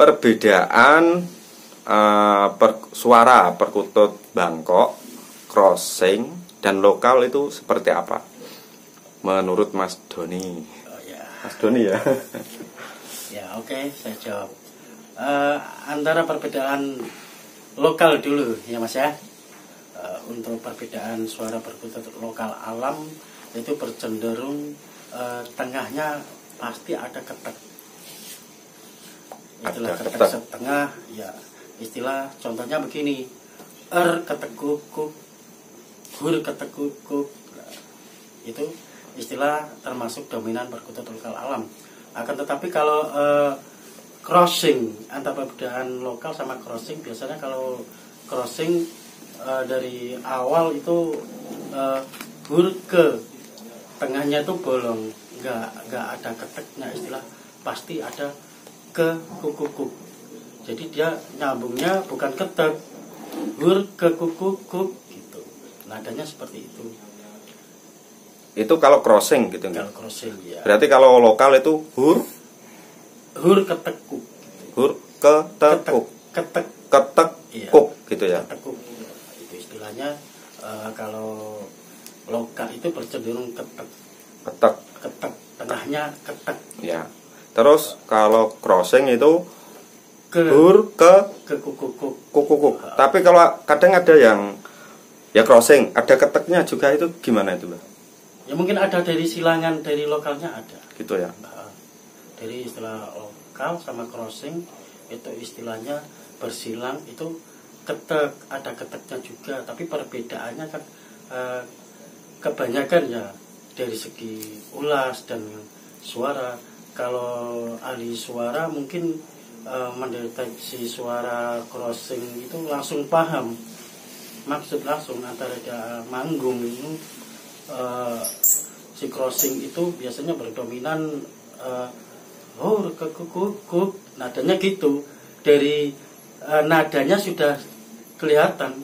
perbedaan suara perkutut Bangkok, crossing, dan lokal itu seperti apa menurut Mas Doni? Oh, ya. Mas Doni ya. Ya, oke, saya jawab. Antara perbedaan lokal dulu ya Mas ya. Untuk perbedaan suara perkutut lokal alam itu bercenderung tengahnya pasti ada ketek. Itulah ketek setengah ya. Istilah contohnya begini, ketek kukuk, hur ketek kukuk. Itu istilah termasuk dominan perkutut lokal alam. Akan tetapi kalau crossing antara perbedaan lokal sama crossing, biasanya kalau crossing dari awal itu hur ke tengahnya itu bolong, nggak ada keteknya, istilah pasti ada ke kukuk. Jadi dia nyambungnya bukan ketek, hur ke kukuk gitu. Nadanya seperti itu. Itu kalau crossing gitu enggak? Kalau crossing ya. Berarti kalau lokal itu hur ketekuk. Hur ketekuk. Ketek Iya, kuk gitu ya. Ketekuk. Itu istilahnya kalau lokal itu bercenderung ketek. Ketek. Tengahnya ketek. Ya. Terus kalau crossing itu Ke hur ke kukuk. Tapi kalau kadang ada yang ya crossing, ada keteknya juga, itu gimana itu, Mbak? Ya mungkin ada dari silangan dari lokalnya ada. Gitu ya. Dari istilah lokal sama crossing itu istilahnya bersilang itu ketek, ada keteknya juga, tapi perbedaannya kan kebanyakan ya dari segi ulas dan suara. Kalau ahli suara mungkin mendeteksi suara crossing itu langsung paham maksud langsung antara dia manggung itu. Si crossing itu biasanya berdominan kukuk, nadanya gitu. Dari nadanya sudah kelihatan.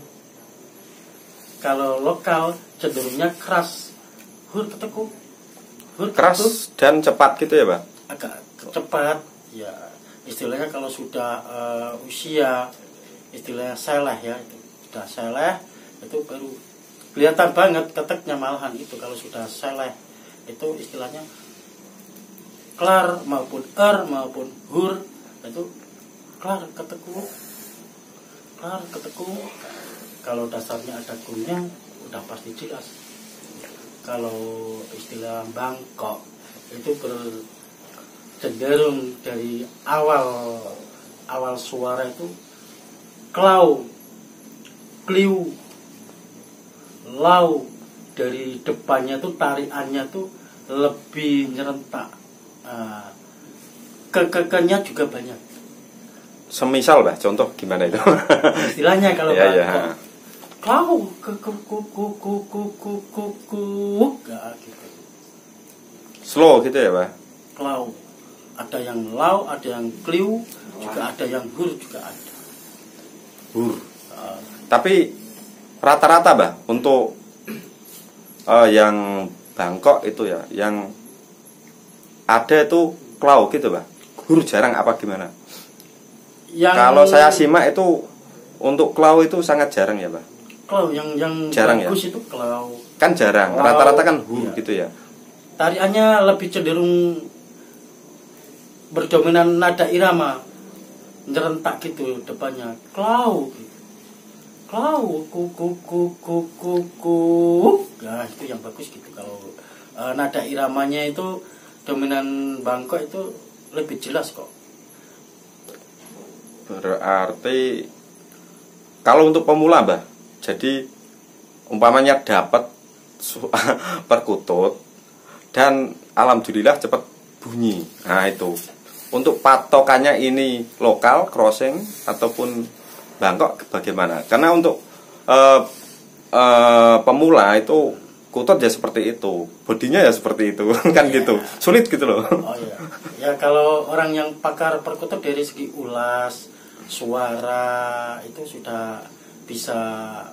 Kalau lokal cenderungnya keras, ketekuk, Keras dan cepat gitu ya, Pak? Agak cepat ya. Istilahnya kalau sudah usia, istilahnya seleh ya, sudah seleh itu baru kelihatan banget keteknya, malahan itu kalau sudah seleh itu istilahnya klar maupun maupun hur itu klar ketekuk. Kalau dasarnya ada gungnya udah pasti jelas. Kalau istilah Bangkok itu bercenderung dari awal suara itu klau, kliu, lau, dari depannya tuh tariannya tuh lebih nyerentak. Kekekenya juga banyak. Semisal, Mbak, contoh gimana itu? Istilahnya kalau ya. klau, gitu. Slow gitu ya, Pak? Klau. Ada yang lau, ada yang kliu, juga ada yang hur juga ada. Hur. Tapi rata-rata, Mbak, untuk yang Bangkok itu ya, yang ada itu klau gitu, Mbak. Hur jarang apa gimana? Kalau saya simak itu untuk klau itu sangat jarang ya, Pak. Klau yang jarang bagus ya? Itu klau. Kan jarang, rata-rata kan hur gitu ya. Tariannya lebih cenderung berdominan nada irama, nyerentak gitu depannya. Klau. Nah, itu yang bagus gitu. Kalau nada iramanya itu dominan Bangkok itu lebih jelas kok. Berarti kalau untuk pemula, Mbak, jadi umpamanya dapat perkutut dan alhamdulillah cepat bunyi. Nah, itu untuk patokannya ini lokal, crossing ataupun Bangkok bagaimana? Karena untuk pemula itu kutut ya seperti itu, bodinya ya seperti itu, kan gitu, sulit gitu loh. Oh iya, ya kalau orang yang pakar perkutut dari segi ulas, suara itu sudah bisa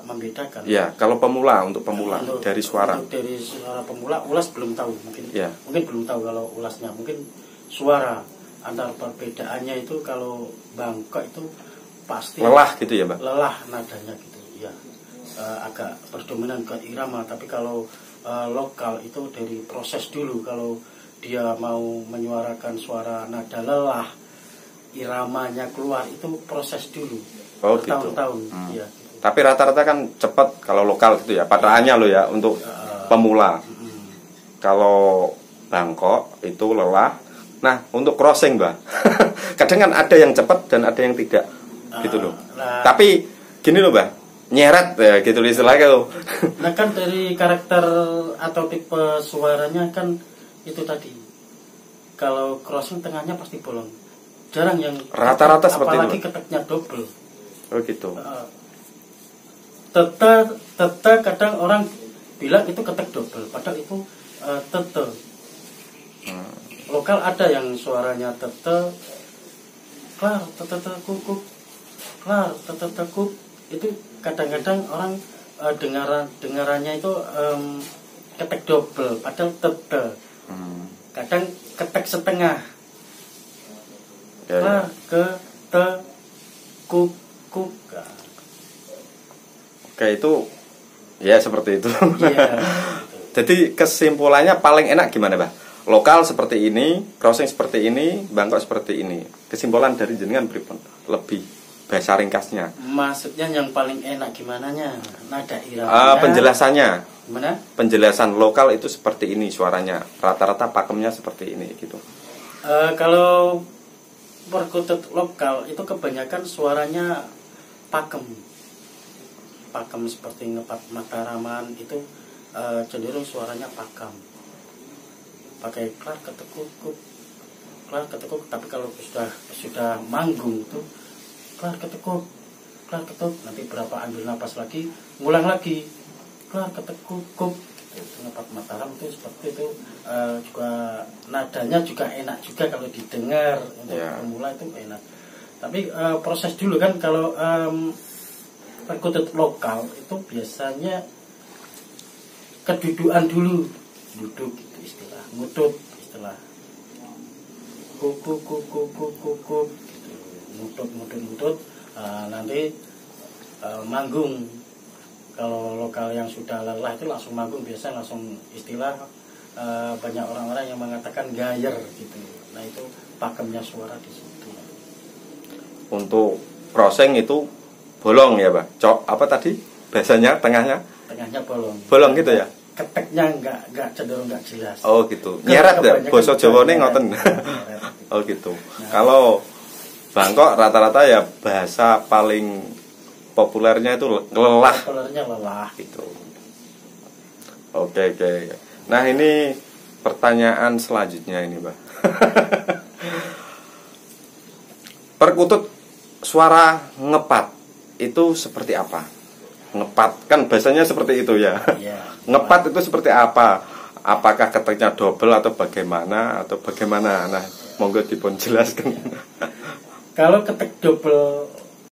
membedakan. Ya, kalau pemula, untuk pemula dari suara. Untuk dari suara pemula, ulas belum tahu mungkin. Ya. Mungkin belum tahu kalau ulasnya, mungkin suara. Antar perbedaannya itu kalau Bangkok itu pasti lelah gitu ya, Mbak? Lelah nadanya gitu, ya. Agak berdominan ke irama. Tapi kalau lokal itu dari proses dulu. Kalau dia mau menyuarakan suara nada lelah, iramanya keluar, itu proses dulu. Oh, bertahun-tahun. Gitu. Ya, gitu. Tapi rata-rata kan cepat kalau lokal gitu ya. Patahannya lo ya untuk pemula. Kalau Bangkok itu lelah. Nah, untuk crossing, Mbak. Kadang kan ada yang cepat dan ada yang tidak. Gitu loh. Tapi gini loh, Mbak. Nyeret ya gitu istilahnya lo. Nah, kan dari karakter atau tipe suaranya kan itu tadi. Kalau crossing tengahnya pasti bolong. Jarang yang rata-rata seperti itu. Apalagi keteknya double. Oh, gitu. Tete kadang orang bilang itu ketek double, padahal itu tete. Lokal ada yang suaranya tete, klar, tete kukuk, klar, tete kuk. Itu kadang-kadang orang dengarannya itu ketek double, padahal tete. Kadang ketek setengah, klar, ke, te, kuk, kuk. Oke, itu ya seperti itu. Iya. Jadi kesimpulannya paling enak gimana, Bah? Lokal seperti ini, crossing seperti ini, Bangkok seperti ini. Kesimpulan dari jenengan pripun? Lebih bahasa ringkasnya. Maksudnya yang paling enak gimananya? Nada irama. Penjelasannya. Gimana? Penjelasan lokal itu seperti ini suaranya. Rata-rata pakemnya seperti ini gitu. Kalau perkutut lokal itu kebanyakan suaranya pakem. Pakem seperti ngepat Mataraman itu cenderung suaranya pakem. Pakai klar ketekuk, klar ketekuk. Tapi kalau sudah manggung itu klar ketekuk, nanti berapa ambil napas lagi, ngulang lagi, klar ketekuk, ngepat Mataram itu seperti itu. Juga nadanya juga enak juga kalau didengar untuk pemula itu enak. Tapi proses dulu kan kalau perkutut lokal itu biasanya kedudukan dulu, duduk gitu istilah, ngutut istilah, kuk gitu, ngutut, nanti manggung. Kalau lokal yang sudah lelah itu langsung manggung, biasa langsung istilah, banyak orang-orang yang mengatakan gayer gitu. Nah itu pakemnya suara di situ. Untuk crossing itu bolong ya, Pak? Apa tadi? Bahasanya tengahnya? Tengahnya bolong. Bolong gitu ya? Keteknya enggak cenderung enggak jelas. Oh gitu. Nyeret ya? Basa Jawane ngoten. Oh gitu. Nah, kalau Bangkok rata-rata ya bahasa paling populernya itu lelah. Populernya lelah gitu. Oke. Nah, ini pertanyaan selanjutnya ini, Mbak. Perkutut suara ngepat itu seperti apa? Ngepat kan bahasanya seperti itu ya. Ngepat itu seperti apa? Apakah keteknya double atau bagaimana? Nah, monggo dipun jelaskan. Kalau ketek double